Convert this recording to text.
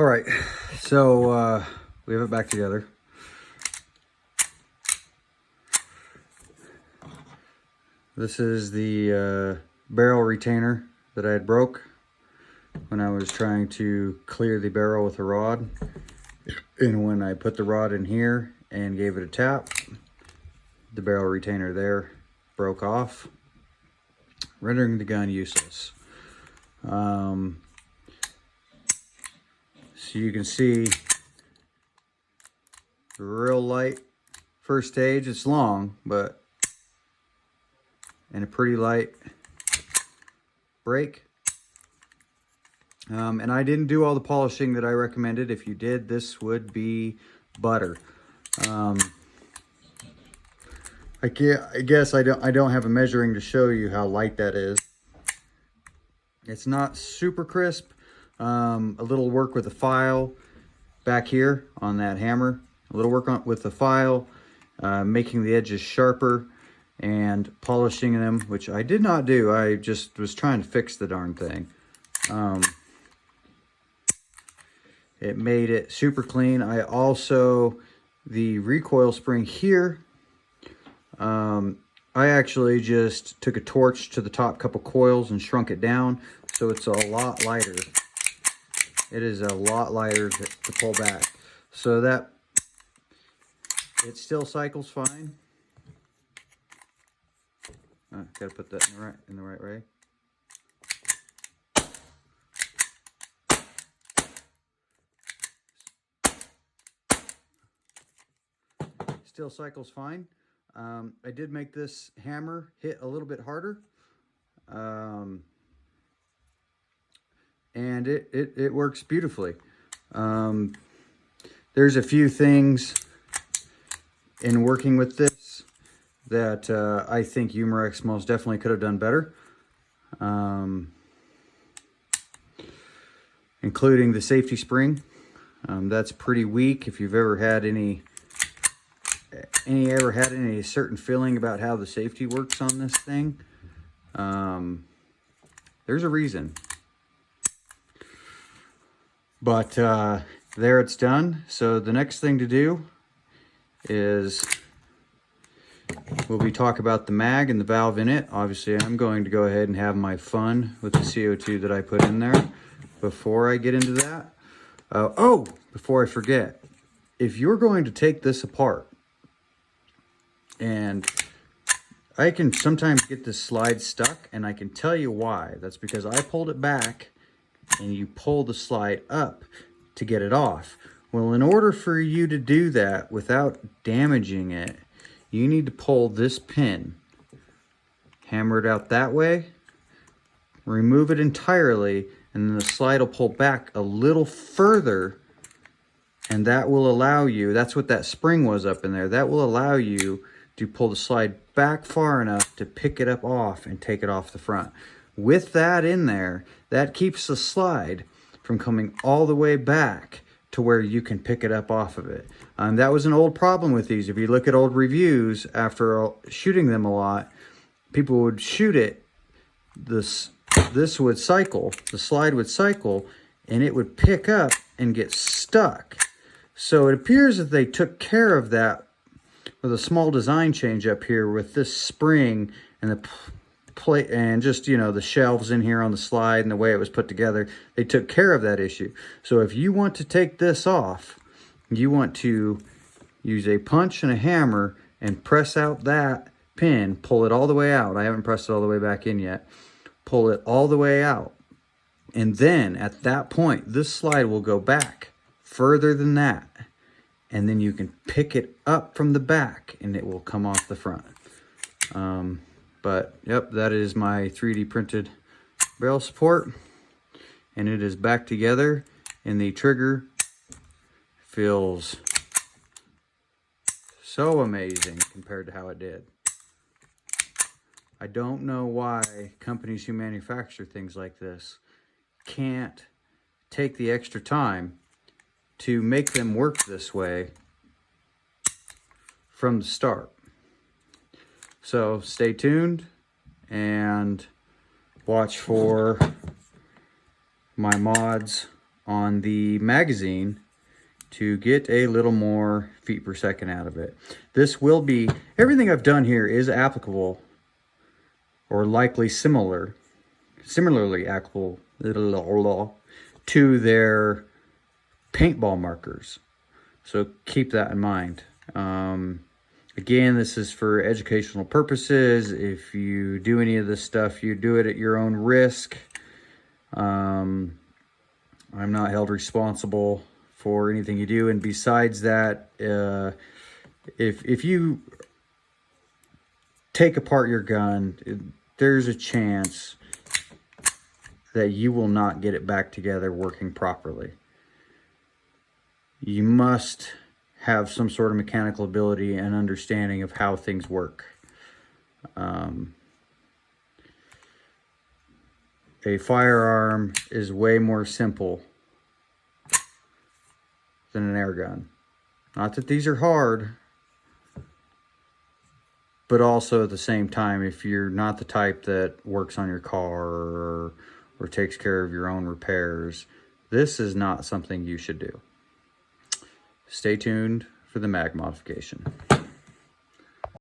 All right, so we have it back together. This is the barrel retainer that I had broke when I was trying to clear the barrel with a rod. And when I put the rod in here and gave it a tap, the barrel retainer there broke off, rendering the gun useless. So you can see real light first stage. It's long, but and a pretty light break. And I didn't do all the polishing that I recommended. If you did, this would be butter. I guess I don't have a measuring to show you how light that is. It's not super crisp. A little work with the file back here on that hammer. A little work with the file, making the edges sharper and polishing them, which I did not do. I just was trying to fix the darn thing. It made it super clean. I also, the recoil spring here, I actually just took a torch to the top couple coils and shrunk it down, so it's a lot lighter. It is a lot lighter to pull back, so that it still cycles fine. Gotta put that in the right way. Still cycles fine. I did make this hammer hit a little bit harder, and it works beautifully. There's a few things in working with this that I think Umarex most definitely could have done better, including the safety spring. That's pretty weak. If you've ever had any certain feeling about how the safety works on this thing, there's a reason. But there, it's done. So the next thing to do is we talk about the mag and the valve in it. Obviously, I'm going to go ahead and have my fun with the CO2 that I put in there before I get into that. Oh, before I forget, if you're going to take this apart, and I can sometimes get this slide stuck, and I can tell you why. That's because I pulled it back and you pull the slide up to get it off. Well, in order for you to do that without damaging it, you need to pull this pin, hammer it out that way, remove it entirely, and then the slide will pull back a little further, and that will allow you, that's what that spring was up in there, that will allow you to pull the slide back far enough to pick it up off and take it off the front. With that in there, that keeps the slide from coming all the way back to where you can pick it up off of it. That was an old problem with these. If you look at old reviews, after shooting them a lot, people would shoot it, this would cycle, the slide would cycle, and it would pick up and get stuck. So it appears that they took care of that with a small design change up here with this spring and the plate and just, you know, the shelves in here on the slide and the way it was put together. They took care of that issue. So if you want to take this off, you want to use a punch and a hammer and press out that pin, pull it all the way out. I haven't pressed it all the way back in yet. Pull it all the way out. And then at that point, this slide will go back further than that. And then you can pick it up from the back and it will come off the front. But yep, that is my 3D printed barrel support, and it is back together, and the trigger feels so amazing compared to how it did. I don't know why companies who manufacture things like this can't take the extra time to make them work this way from the start. So stay tuned and watch for my mods on the magazine to get a little more feet per second out of it. This will be, everything I've done here is applicable, or likely similarly applicable to their paintball markers. So keep that in mind. Again, this is for educational purposes. If you do any of this stuff, you do it at your own risk. I'm not held responsible for anything you do. And besides that, if you take apart your gun, there's a chance that you will not get it back together working properly. You must have some sort of mechanical ability and understanding of how things work. A firearm is way more simple than an air gun. Not that these are hard, but also at the same time, if you're not the type that works on your car or takes care of your own repairs, this is not something you should do. Stay tuned for the mag modification.